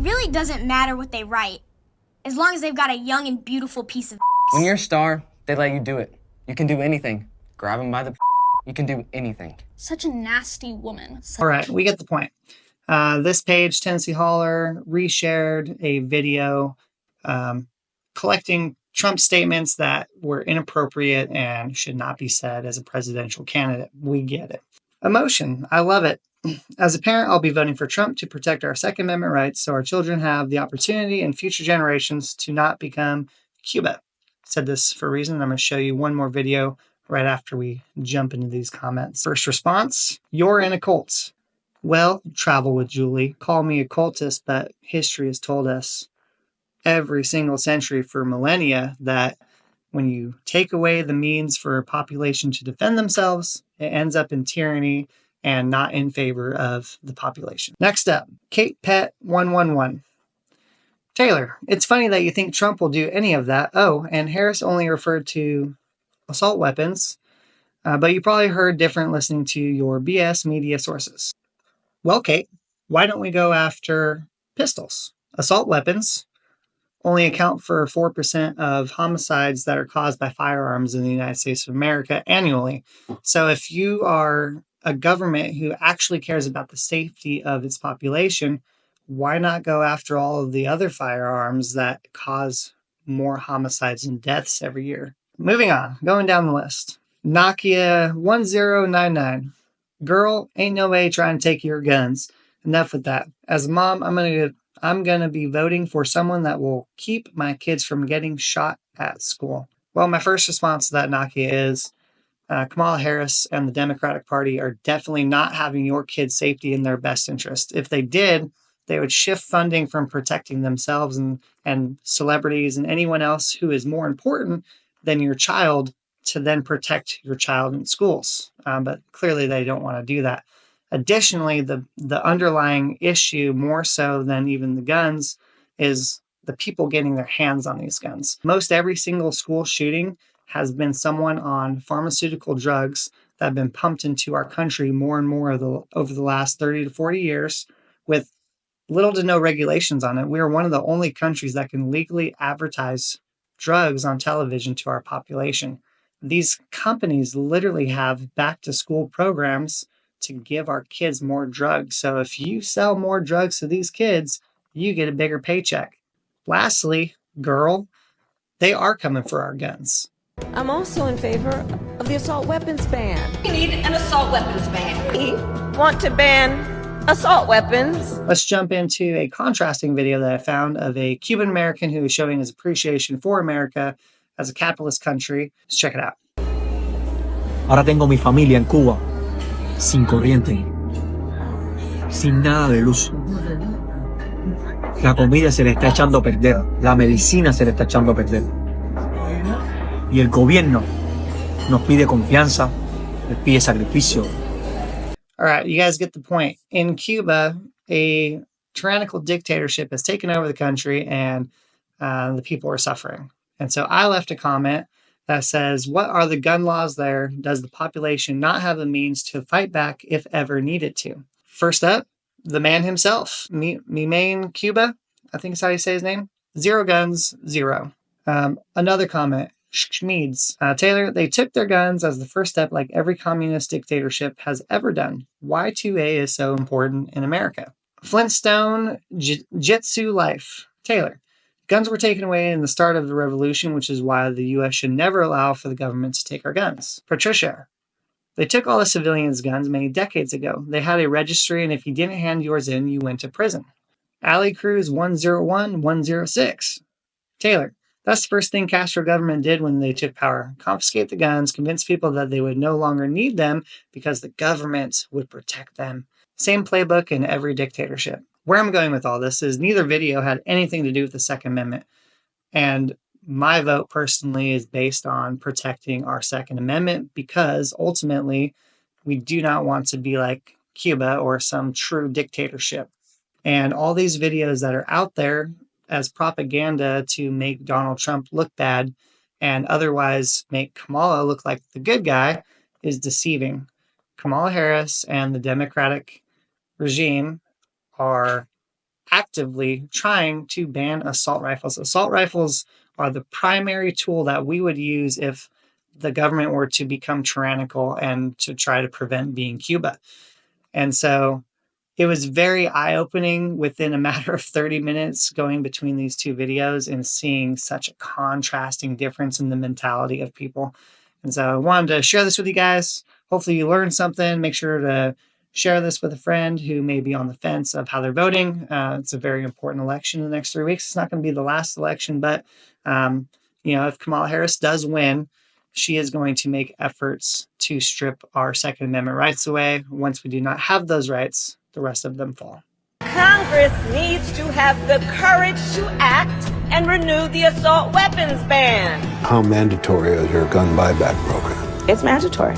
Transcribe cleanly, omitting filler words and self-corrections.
really doesn't matter what they write, as long as they've got a young and beautiful piece of When you're a star, they let you do it. You can do anything. Grab them by the you can do anything. Such a nasty woman. All right, we get the point. This page, Tennessee Holler, reshared a video collecting Trump statements that were inappropriate and should not be said as a presidential candidate. We get it. Emotion. I love it. As a parent, I'll be voting for Trump to protect our Second Amendment rights so our children have the opportunity in future generations to not become Cuba. Said this for a reason. I'm going to show you one more video right after we jump into these comments. First response, you're in a cult. Well, travel with Julie. Call me a cultist, but history has told us every single century for millennia that when you take away the means for a population to defend themselves, it ends up in tyranny and not in favor of the population. Next up, Kate Pet 111. Taylor, it's funny that you think Trump will do any of that. Oh, and Harris only referred to assault weapons, but you probably heard different listening to your BS media sources. Well, Kate, why don't we go after pistols? Assault weapons only account for 4% of homicides that are caused by firearms in the United States of America annually. So if you are a government who actually cares about the safety of its population, why not go after all of the other firearms that cause more homicides and deaths every year? Moving on, going down the list. Nokia 1099. Girl, ain't no way trying to take your guns. Enough with that. As a mom, I'm gonna be voting for someone that will keep my kids from getting shot at school. Well, my first response to that, Nokia, is Kamala Harris and the Democratic Party are definitely not having your kids' safety in their best interest. If they did, they would shift funding from protecting themselves and celebrities and anyone else who is more important than your child to then protect your child in schools. But clearly they don't want to do that. Additionally, the underlying issue, more so than even the guns, is the people getting their hands on these guns. Most every single school shooting has been someone on pharmaceutical drugs that have been pumped into our country more and more over the last 30 to 40 years with little to no regulations on it. We are one of the only countries that can legally advertise drugs on television to our population. These companies literally have back-to-school programs to give our kids more drugs. So if you sell more drugs to these kids, you get a bigger paycheck. Lastly, girl, they are coming for our guns. I'm also in favor of the assault weapons ban. We need an assault weapons ban. We want to ban assault weapons. Let's jump into a contrasting video that I found of a Cuban American who is showing his appreciation for America as a capitalist country. Let's check it out. Ahora tengo mi familia en Cuba, sin corriente, sin nada de luz. La comida se le está echando a perder, la medicina se le está echando a perder. Y el gobierno nos pide confianza, nos pide sacrificio. All right, you guys get the point. In Cuba, a tyrannical dictatorship has taken over the country and the people are suffering. And so I left a comment that says, what are the gun laws there? Does the population not have the means to fight back if ever needed to? First up, the man himself, Mimain Cuba, I think is how you say his name. 0 guns, 0. Another comment, Schmeeds. Taylor, they took their guns as the first step like every communist dictatorship has ever done. Y2A is so important in America. Flintstone, Jitsu Life. Taylor, guns were taken away in the start of the revolution, which is why the U.S. should never allow for the government to take our guns. Patricia, they took all the civilians' guns many decades ago. They had a registry, and if you didn't hand yours in, you went to prison. Alley Cruz 101, 106. Taylor, that's the first thing Castro government did when they took power. Confiscate the guns, convince people that they would no longer need them because the government would protect them. Same playbook in every dictatorship. Where I'm going with all this is neither video had anything to do with the Second Amendment. And my vote personally is based on protecting our Second Amendment because ultimately we do not want to be like Cuba or some true dictatorship. And all these videos that are out there as propaganda to make Donald Trump look bad and otherwise make Kamala look like the good guy is deceiving. Kamala Harris and the Democratic regime are actively trying to ban assault rifles. Assault rifles are the primary tool that we would use if the government were to become tyrannical and to try to prevent being Cuba. And so it was very eye-opening within a matter of 30 minutes going between these two videos and seeing such a contrasting difference in the mentality of people. And so I wanted to share this with you guys. Hopefully you learned something. Make sure to share this with a friend who may be on the fence of how they're voting. It's a very important election in the next 3 weeks. It's not going to be the last election, but if Kamala Harris does win, she is going to make efforts to strip our Second Amendment rights away. Once we do not have those rights, the rest of them fall. Congress needs to have the courage to act and renew the assault weapons ban. How mandatory is your gun buyback program? It's mandatory.